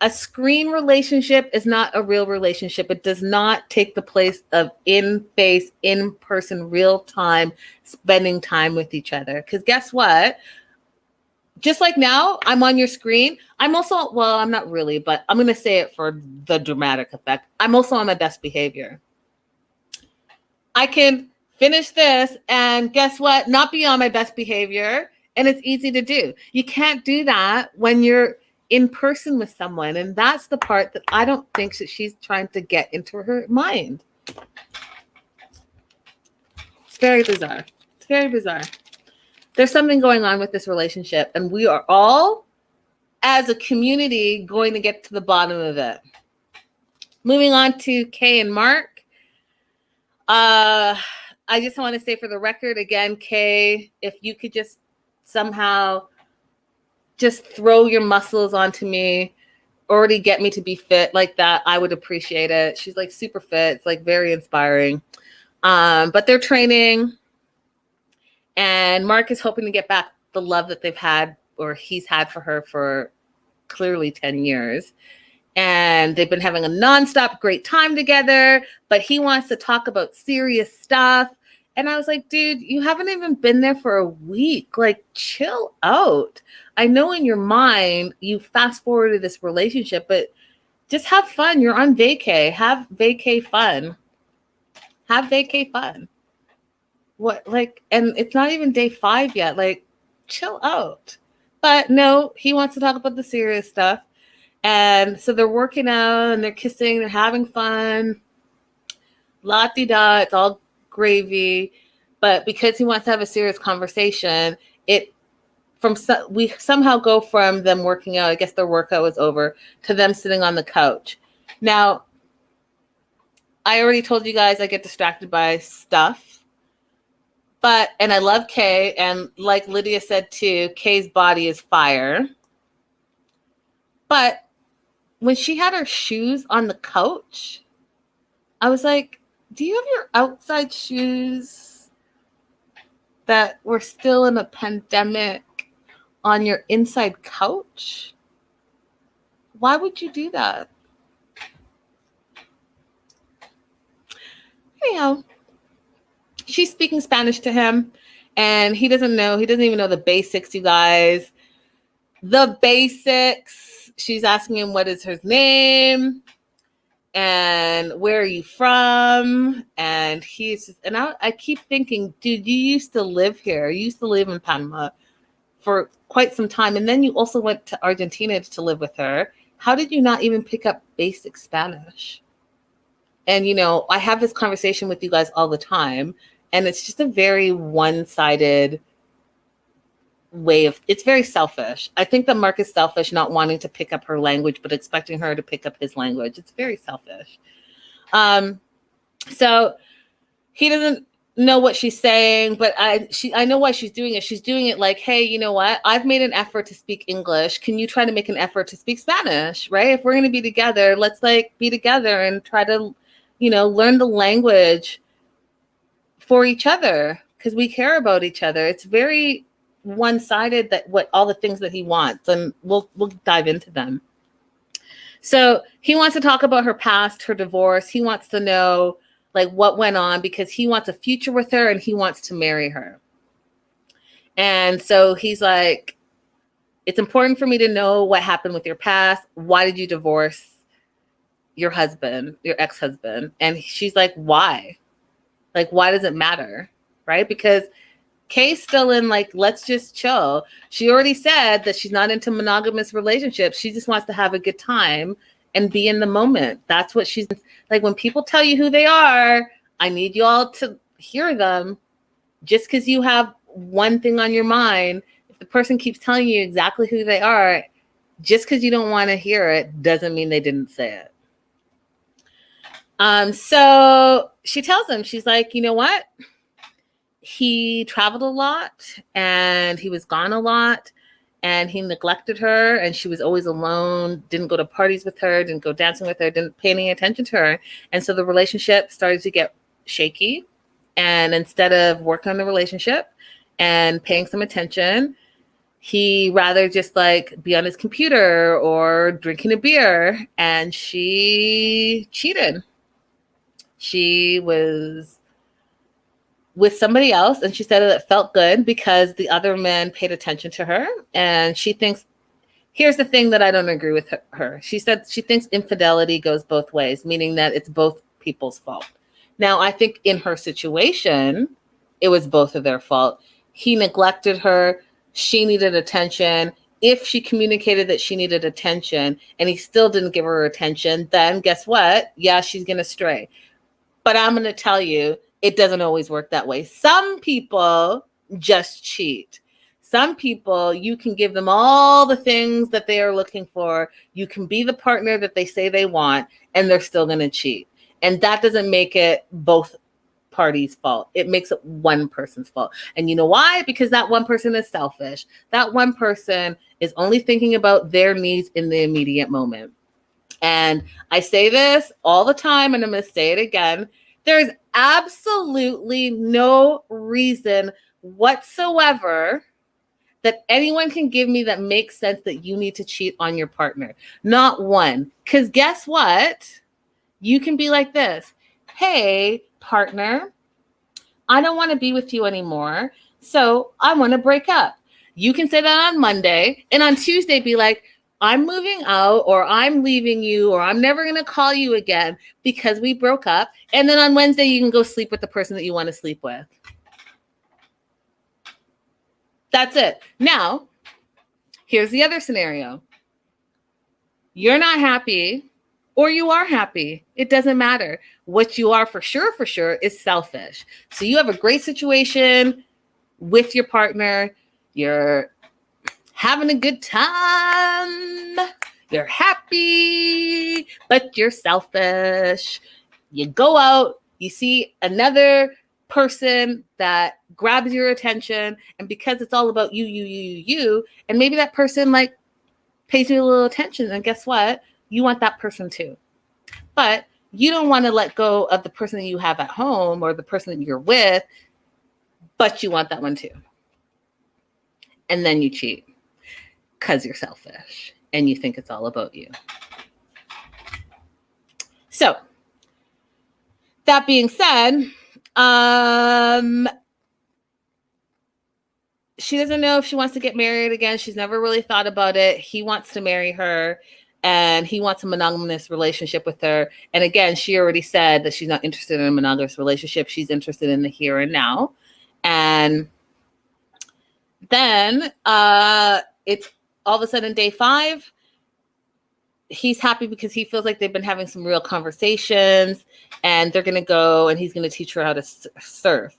A screen relationship is not a real relationship. It does not take the place of in-face, in-person, real-time, spending time with each other. Because guess what? Just like now, I'm on your screen. I'm also, well, I'm not really, but I'm going to say it for the dramatic effect. I'm also on my best behavior. I can finish this and guess what? Not be on my best behavior. And it's easy to do. You can't do that when you're in person with someone. And that's the part that I don't think that she's trying to get into her mind. It's very bizarre. It's very bizarre. There's something going on with this relationship, and we are all, as a community, going to get to the bottom of it. Moving on to Kay and Mark. I just want to say for the record, again, Kay, if you could just somehow just throw your muscles onto me, already get me to be fit like that, I would appreciate it. She's like super fit. It's like very inspiring. But they're training. And Mark is hoping to get back the love that they've had, or he's had for her for clearly 10 years. And they've been having a nonstop great time together, but he wants to talk about serious stuff. And I was like, dude, you haven't even been there for a week. Like, chill out. I know in your mind, you fast forwarded this relationship, but just have fun. You're on vacay. Have vacay fun. Have vacay fun. What, like, and it's not even day 5 yet. Like, chill out. But no, he wants to talk about the serious stuff. And so they're working out and they're kissing, they're having fun. La-di-da, it's all gravy. But because he wants to have a serious conversation, we somehow go from them working out, I guess their workout was over, to them sitting on the couch. Now, I already told you guys I get distracted by stuff. And I love Kay, and like Lydia said too, Kay's body is fire. But when she had her shoes on the couch, I was like, do you have your outside shoes that were still in a pandemic on your inside couch? Why would you do that? Anyhow, she's speaking Spanish to him. And he doesn't even know the basics, you guys. The basics. She's asking him what is his name and where are you from? And he's just, and I keep thinking, dude, you used to live here. You used to live in Panama for quite some time. And then you also went to Argentina to live with her. How did you not even pick up basic Spanish? And, you know, I have this conversation with you guys all the time, and it's just a very one-sided way of, it's very selfish. I think that Mark is selfish, not wanting to pick up her language, but expecting her to pick up his language. It's very selfish. So he doesn't know what she's saying, but I know why she's doing it. She's doing it like, hey, you know what? I've made an effort to speak English. Can you try to make an effort to speak Spanish, right? If we're going to be together, let's like be together and try to, you know, learn the language for each other because we care about each other. It's very one-sided that what all the things that he wants, and we'll dive into them. So he wants to talk about her past, her divorce. He wants to know like what went on because he wants a future with her and he wants to marry her. And so he's like, it's important for me to know what happened with your past. Why did you divorce your husband, your ex-husband? And she's like, why? Like, why does it matter? Right? Because Kay's still in like, let's just chill. She already said that she's not into monogamous relationships. She just wants to have a good time and be in the moment. That's what she's like. When people tell you who they are, I need you all to hear them. Just because you have one thing on your mind, if the person keeps telling you exactly who they are, just because you don't want to hear it doesn't mean they didn't say it. So she tells him, she's like, you know what? He traveled a lot and he was gone a lot and he neglected her and she was always alone, didn't go to parties with her, didn't go dancing with her, didn't pay any attention to her. And so the relationship started to get shaky. And instead of working on the relationship and paying some attention, he rather just like be on his computer or drinking a beer. And she cheated. She was with somebody else, and she said that it felt good because the other men paid attention to her. And she thinks, here's the thing that I don't agree with her. She said she thinks infidelity goes both ways, meaning that it's both people's fault. Now, I think in her situation, it was both of their fault. He neglected her. She needed attention. If she communicated that she needed attention and he still didn't give her attention, then guess what? Yeah, she's going to stray. But I'm going to tell you, it doesn't always work that way. Some people just cheat. Some people, you can give them all the things that they are looking for. You can be the partner that they say they want, and they're still going to cheat. And that doesn't make it both parties' fault. It makes it one person's fault. And you know why? Because that one person is selfish. That one person is only thinking about their needs in the immediate moment. And I say this all the time, and I'm going to say it again. There's absolutely no reason whatsoever that anyone can give me that makes sense that you need to cheat on your partner. Not one. Because guess what? You can be like this. Hey, partner, I don't want to be with you anymore, so I want to break up. You can say that on Monday, and on Tuesday be like, I'm moving out, or I'm leaving you, or I'm never going to call you again because we broke up. And then on Wednesday, you can go sleep with the person that you want to sleep with. That's it. Now, here's the other scenario. You're not happy, or you are happy. It doesn't matter. What you are for sure is selfish. So you have a great situation with your partner. You're having a good time. You're happy, but you're selfish. You go out, you see another person that grabs your attention, and because it's all about you, and maybe that person like pays you a little attention, and guess what? You want that person too. But you don't want to let go of the person that you have at home or the person that you're with, but you want that one too. And then you cheat because you're selfish and you think it's all about you. So that being said, she doesn't know if she wants to get married again. She's never really thought about it. He wants to marry her, and he wants a monogamous relationship with her. And again, she already said that she's not interested in a monogamous relationship. She's interested in the here and now. And then it's all of a sudden day 5. He's happy because he feels like they've been having some real conversations, and they're going to go and he's going to teach her how to surf.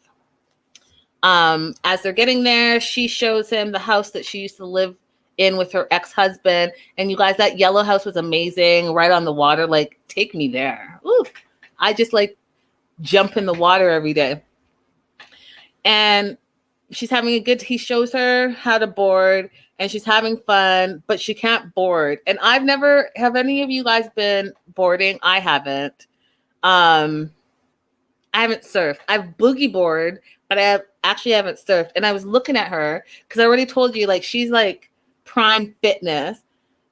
As they're getting there, she shows him the house that she used to live in with her ex-husband. And you guys, that yellow house was amazing, right on the water. Like, take me there. Ooh, I just like jump in the water every day. And she's having he shows her how to board, and she's having fun, but she can't board. And have any of you guys been boarding? I haven't. I haven't surfed. I've boogie board, but I actually haven't surfed. And I was looking at her because I already told you, like, she's like prime fitness.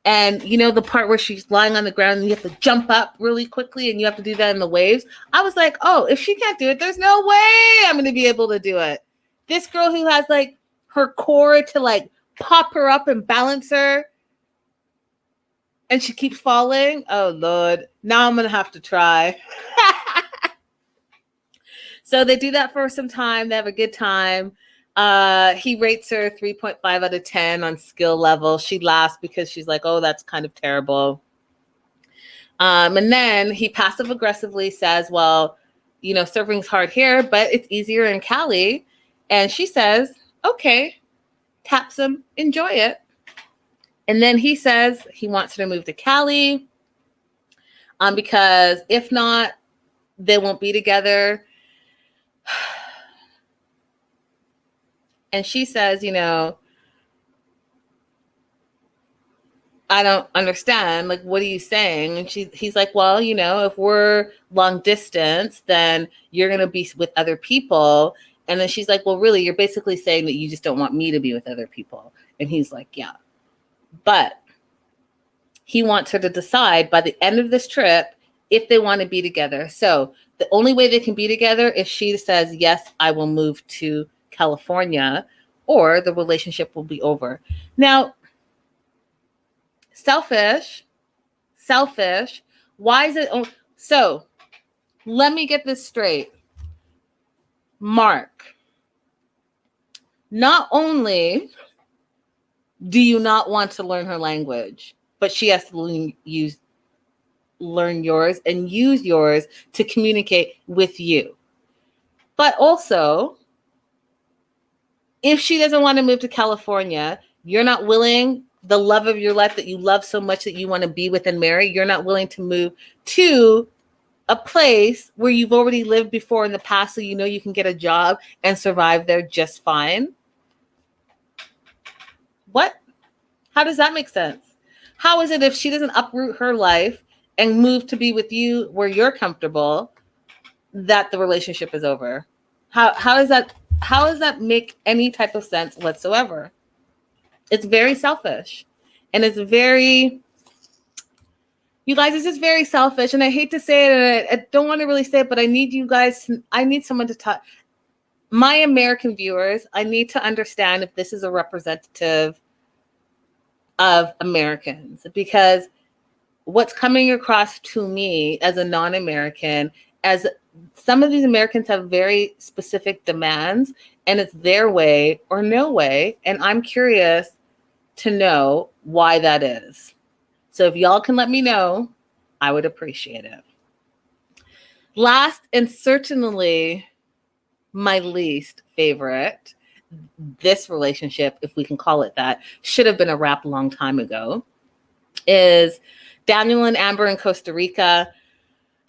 And you know, the part where she's lying on the ground and you have to jump up really quickly and you have to do that in the waves. I was like, oh, if she can't do it, there's no way I'm going to be able to do it. This girl who has like her core to like pop her up and balance her, and she keeps falling. Oh, Lord. Now I'm going to have to try. So they do that for some time. They have a good time. He rates her 3.5 out of 10 on skill level. She laughs because she's like, oh, that's kind of terrible. And then he passive aggressively says, well, you know, surfing's hard here, but it's easier in Cali. And she says, okay, taps him, enjoy it. And then he says he wants her to move to Cali because if not, they won't be together. And she says, you know, I don't understand. Like, what are you saying? And he's like, well, you know, if we're long distance, then you're going to be with other people. And then she's like, well, really, you're basically saying that you just don't want me to be with other people. And he's like, yeah. But he wants her to decide by the end of this trip if they want to be together. So the only way they can be together is she says, yes, I will move to California, or the relationship will be over. Now, selfish. Why is it? So let me get this straight. Mark, not only do you not want to learn her language, but she has to learn yours and use yours to communicate with you. But also, if she doesn't want to move to California, you're not willing, the love of your life that you love so much that you want to be with and marry, you're not willing to move to a place where you've already lived before in the past, so you know you can get a job and survive there just fine. What? How does that make sense? How is it if she doesn't uproot her life and move to be with you where you're comfortable, that the relationship is over? How does that make any type of sense whatsoever? It's very selfish. And it's very, you guys, it's just very selfish. And I hate to say it, and I don't want to really say it, but I need you guys, I need someone to talk. My American viewers, I need to understand if this is a representative of Americans, because what's coming across to me as a non-American, as some of these Americans have very specific demands, and it's their way or no way. And I'm curious to know why that is. So if y'all can let me know, I would appreciate it. Last and certainly my least favorite, this relationship, if we can call it that, should have been a wrap a long time ago, is Daniel and Amber in Costa Rica.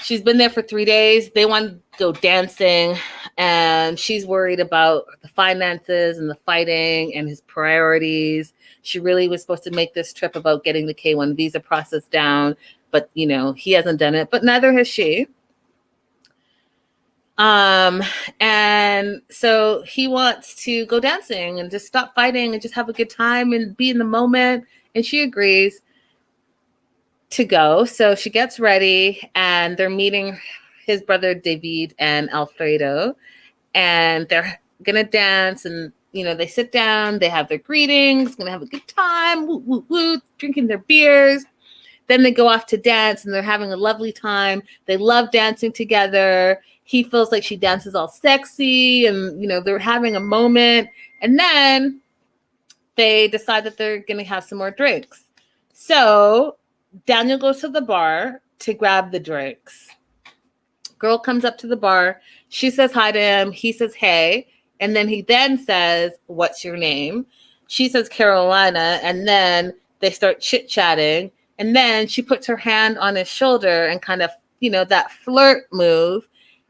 She's been there for 3 days. They want to go dancing, and she's worried about the finances and the fighting and his priorities. She really was supposed to make this trip about getting the K-1 visa process down, but, you know, he hasn't done it, but neither has she. And so he wants to go dancing and just stop fighting and just have a good time and be in the moment. And she agrees to go. So she gets ready, and they're meeting his brother David and Alfredo, and they're gonna dance, and they sit down, they have their greetings, gonna have a good time, woo, woo, woo, drinking their beers. Then they go off to dance and they're having a lovely time. They love dancing together. He feels like she dances all sexy and, they're having a moment. And then they decide that they're going to have some more drinks. So Daniel goes to the bar to grab the drinks. Girl comes up to the bar. She says hi to him. He says, hey. And then he then says, what's your name? She says, Carolina. And then they start chit-chatting. And then she puts her hand on his shoulder and kind of, that flirt move.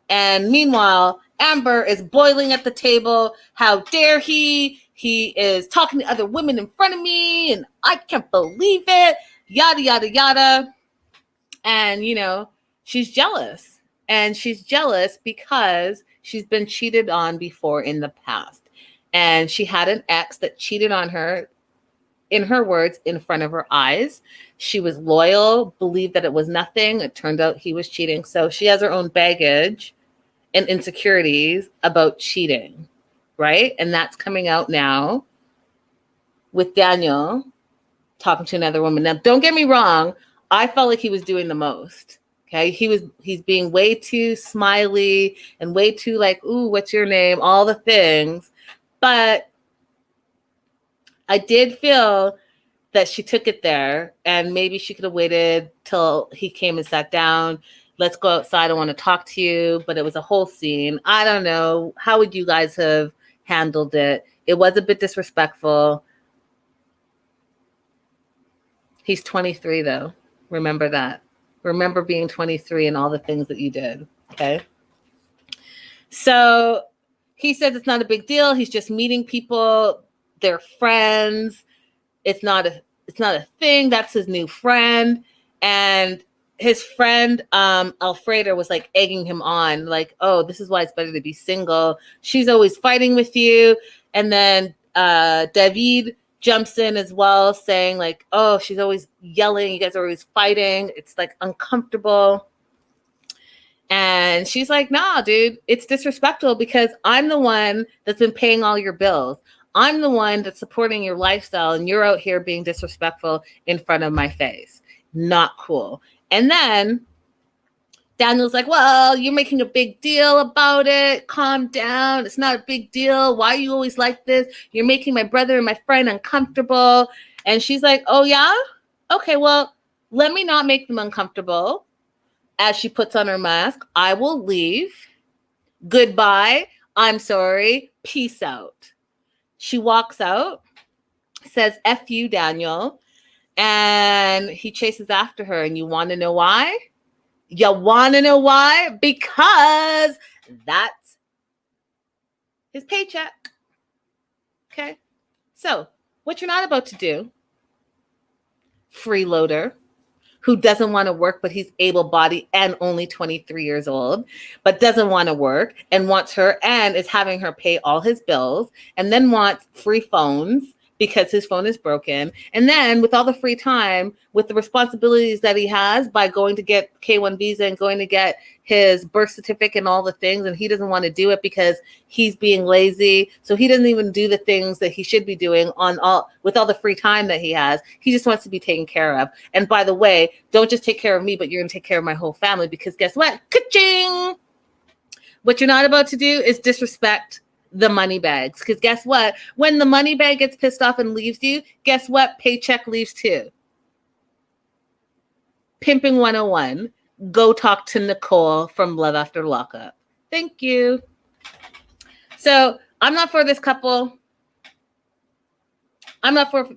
And meanwhile, Amber is boiling at the table. How dare he? He is talking to other women in front of me. And I can't believe it. Yada, yada, yada. And, she's jealous. And she's jealous because she's been cheated on before in the past. And she had an ex that cheated on her, in her words, in front of her eyes. She was loyal, believed that it was nothing. It turned out he was cheating. So she has her own baggage and insecurities about cheating, right? And that's coming out now with Daniel talking to another woman. Now, don't get me wrong. I felt like he was doing the most. Okay. He's being way too smiley and way too like, ooh, what's your name? All the things. But I did feel that she took it there and maybe she could have waited till he came and sat down. Let's go outside. I want to talk to you. But it was a whole scene. I don't know. How would you guys have handled it? It was a bit disrespectful. He's 23 though. Remember that. Remember being 23 and all the things that you did. Okay. So he says it's not a big deal. He's just meeting people. They're friends. It's not a thing. That's his new friend. And his friend, Alfreda, was like egging him on, like, oh, this is why it's better to be single. She's always fighting with you. And then David jumps in as well, saying like, oh, she's always yelling. You guys are always fighting. It's like uncomfortable. And she's like, nah, dude, it's disrespectful because I'm the one that's been paying all your bills. I'm the one that's supporting your lifestyle and you're out here being disrespectful in front of my face. Not cool. And then Daniel's like, well, you're making a big deal about it. Calm down. It's not a big deal. Why are you always like this? You're making my brother and my friend uncomfortable. And she's like, oh, yeah? Okay, well, let me not make them uncomfortable. As she puts on her mask, I will leave. Goodbye. I'm sorry. Peace out. She walks out, says, F you, Daniel. And he chases after her. And you want to know why? You want to know why? Because that's his paycheck. Okay. So what you're not about to do, freeloader, who doesn't want to work, but he's able-bodied and only 23 years old, but doesn't want to work and wants her and is having her pay all his bills and then wants free phones because his phone is broken. And then with all the free time, with the responsibilities that he has by going to get K-1 visa and going to get his birth certificate and all the things, and he doesn't want to do it because he's being lazy. So he doesn't even do the things that he should be doing with all the free time that he has. He just wants to be taken care of. And by the way, don't just take care of me, but you're going to take care of my whole family because guess what? Ka-ching! What you're not about to do is disrespect the money bags. Because guess what? When the money bag gets pissed off and leaves you, guess what? Paycheck leaves too. Pimping 101. Go talk to Nicole from Love After Lockup. Thank you. So I'm not for this couple. I'm not for,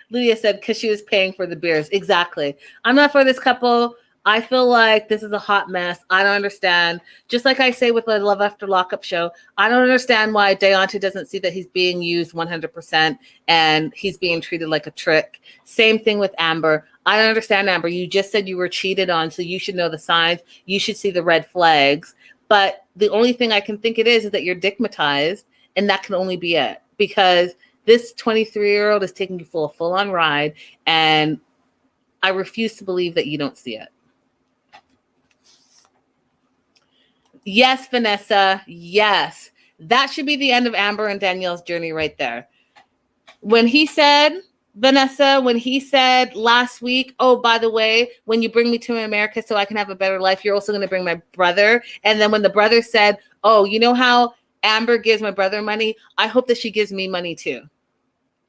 Lydia said, because she was paying for the beers. Exactly. I'm not for this couple. I feel like this is a hot mess. I don't understand. Just like I say with the Love After Lockup show, I don't understand why Deontay doesn't see that he's being used 100% and he's being treated like a trick. Same thing with Amber. I don't understand, Amber. You just said you were cheated on, so you should know the signs. You should see the red flags. But the only thing I can think it is that you're digmatized, and that can only be it. Because this 23-year-old is taking you for a full-on ride, and I refuse to believe that you don't see it. Yes, Vanessa. Yes. That should be the end of Amber and Danielle's journey right there. When he said, Vanessa, when he said last week, oh, by the way, when you bring me to America so I can have a better life, you're also going to bring my brother. And then when the brother said, oh, you know how Amber gives my brother money? I hope that she gives me money too.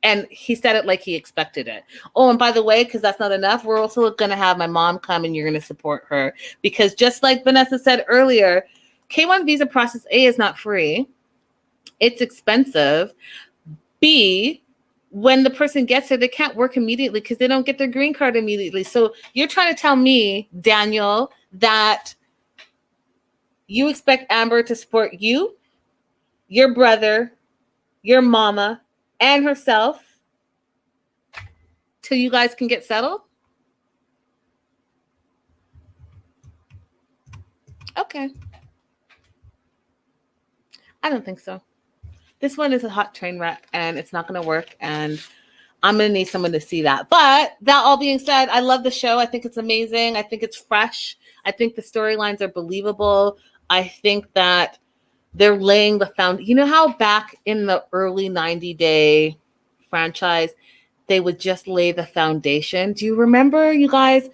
And he said it like he expected it. Oh, and by the way, because that's not enough, we're also going to have my mom come and you're going to support her. Because just like Vanessa said earlier, K1 visa process A is not free. It's expensive. B, when the person gets there, they can't work immediately because they don't get their green card immediately. So you're trying to tell me, Daniel, that you expect Amber to support you, your brother, your mama, and herself till you guys can get settled? Okay. I don't think so. This one is a hot train wreck and it's not going to work. And I'm going to need someone to see that. But that all being said, I love the show. I think it's amazing. I think it's fresh. I think the storylines are believable. I think that they're laying the foundation. You know how back in the early 90-day franchise, they would just lay the foundation? Do you remember, you guys,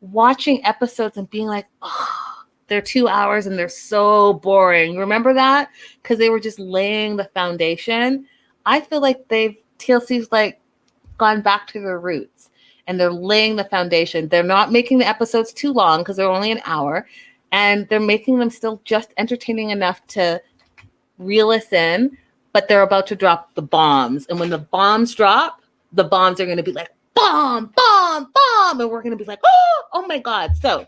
watching episodes and being like, oh, they're 2 hours and they're so boring. Remember that? Because they were just laying the foundation. I feel like TLC's like gone back to their roots and they're laying the foundation. They're not making the episodes too long because they're only an hour, and they're making them still just entertaining enough to reel us in, but they're about to drop the bombs. And when the bombs drop, the bombs are going to be like, bomb, bomb, bomb. And we're going to be like, oh my God. So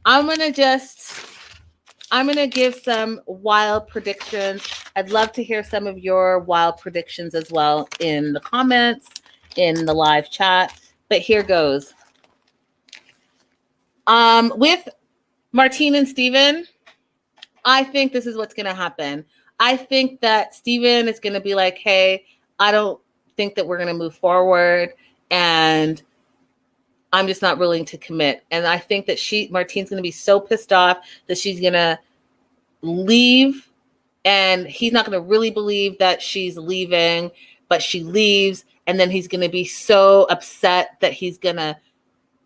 I'm going to give some wild predictions. I'd love to hear some of your wild predictions as well in the comments, in the live chat. But here goes. With Martine and Steven, I think this is what's going to happen. I think that Steven is going to be like, hey, I don't think that we're going to move forward. And I'm just not willing to commit. And I think that Martine's going to be so pissed off that she's going to leave, and he's not going to really believe that she's leaving, but she leaves. And then he's going to be so upset that he's going to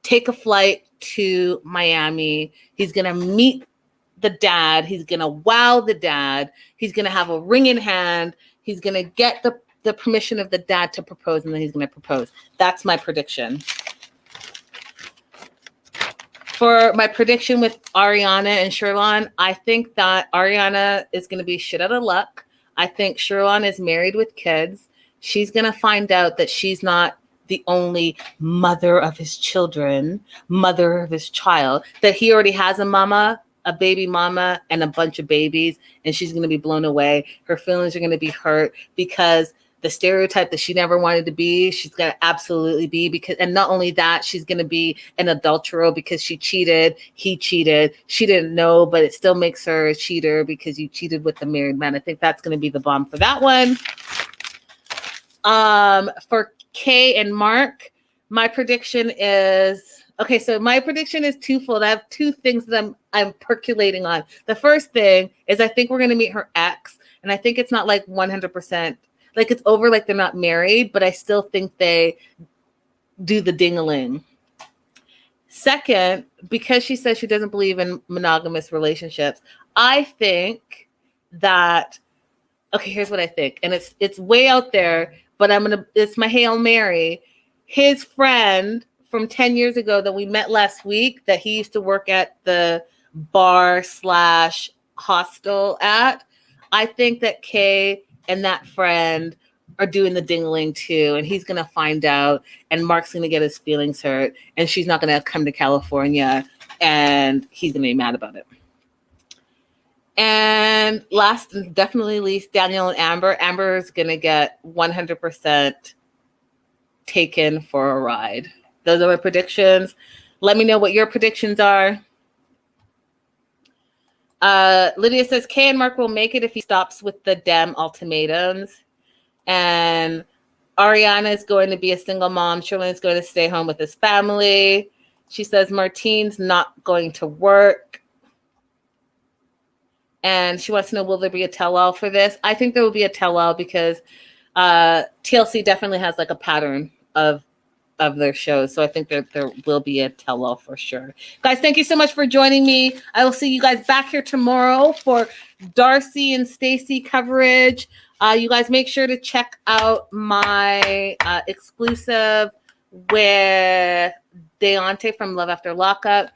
take a flight to Miami. He's going to meet the dad. He's going to wow the dad. He's going to have a ring in hand. He's going to get the permission of the dad to propose, and then he's going to propose. That's my prediction. For my prediction with Ariana and Sherlon, I think that Ariana is going to be shit out of luck. I think Sherlon is married with kids. She's going to find out that she's not the only mother of his children, mother of his child, that he already has a baby mama, and a bunch of babies, and she's going to be blown away. Her feelings are going to be hurt because the stereotype that she never wanted to be, she's going to absolutely be, because, and not only that, she's going to be an adulterer because she cheated, he cheated, she didn't know, but it still makes her a cheater because you cheated with the married man. I think that's going to be the bomb for that one. For Kay and Mark, my prediction is, okay, so my prediction is twofold. I have two things that I'm percolating on. The first thing is I think we're going to meet her ex, and I think it's not like 100%, like it's over, like they're not married, but I still think they do the ding-a-ling. Second, because she says she doesn't believe in monogamous relationships, I think that, okay, here's what I think. And it's way out there, but it's my Hail Mary. His friend from 10 years ago that we met last week, that he used to work at the bar/hostel at, I think that Kay and that friend are doing the dingling too, and he's gonna find out, and Mark's gonna get his feelings hurt, and she's not gonna come to California, and he's gonna be mad about it. And last and definitely least, Daniel and Amber. Amber is gonna get 100% taken for a ride. Those are my predictions. Let me know what your predictions are. Lydia says Kay and Mark will make it if he stops with the damn ultimatums. And Ariana is going to be a single mom. Sherlon is going to stay home with his family. She says Martine's not going to work. and she wants to know, will there be a tell-all for this? I think there will be a tell-all because TLC definitely has like a pattern of their shows. So I think there will be a tell-all for sure. Guys, thank you so much for joining me. I will see you guys back here tomorrow for Darcy and Stacy coverage. You guys make sure to check out my exclusive with Deontay from Love After Lockup.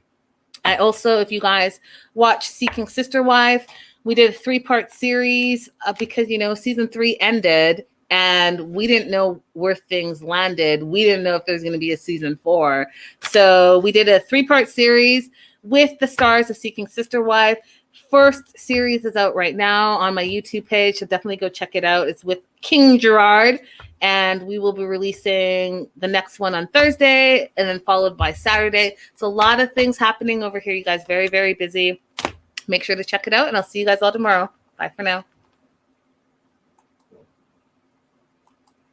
I also, if you guys watch Seeking Sister Wife, we did a 3-part series because, you know, season 3 ended and we didn't know where things landed. We didn't know if there's going to be a season 4. So we did a 3-part series with the stars of Seeking Sister Wife. First series is out right now on my YouTube page, so definitely go check it out. It's with King Gerard, and we will be releasing the next one on Thursday and then followed by Saturday. So a lot of things happening over here, you guys. Very, very busy. Make sure to check it out, and I'll see you guys all tomorrow. Bye for now.